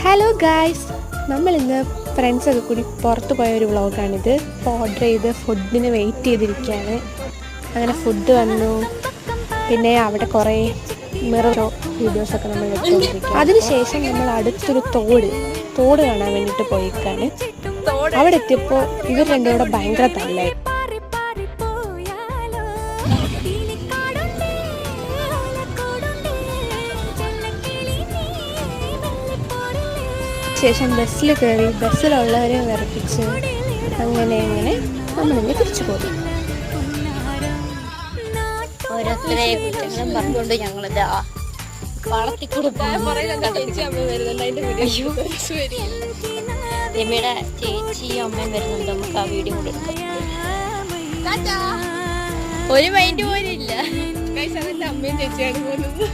Hello guys, നമ്മളിന്ന് ഫ്രണ്ട്സൊക്കെ കൂടി പുറത്ത് പോയൊരു വ്ളോഗാണിത്. ഇപ്പോൾ ഓർഡർ ചെയ്ത് ഫുഡിന് വെയിറ്റ് ചെയ്തിരിക്കുകയാണ്. അങ്ങനെ ഫുഡ് വന്നു. പിന്നെ അവിടെ കുറേ മിററോ വീഡിയോസൊക്കെ നമ്മൾ വെച്ചുകൊണ്ടിരിക്കുക. അതിനുശേഷം നമ്മൾ അടുത്തൊരു തോട് കാണാൻ വേണ്ടിയിട്ട് പോയിക്കാണ്. അവിടെ എത്തിയപ്പോൾ ഇവർ രണ്ടുകൂടെ ഭയങ്കര തല്ലായി. ശേഷം ബസ്സിൽ കയറി ബസ്സിലുള്ളവരെ വിറപ്പിച്ച് അങ്ങനെ നമ്മളിങ്ങനെ തിരിച്ചു പോകും. ഓരോരുത്തരെ കുറ്റങ്ങളും പറഞ്ഞുകൊണ്ട് ഞങ്ങളിതാ രമ്യയുടെ ചേച്ചിയും അമ്മയും വരുന്നുണ്ട്. നമുക്ക് ആ വീഡിയോ കൂടെ എടുക്കാം. ഒരു മൈൻഡ് പോലും ഇല്ല. അമ്മയും ചേച്ചിയാണ് പോകുന്നത്.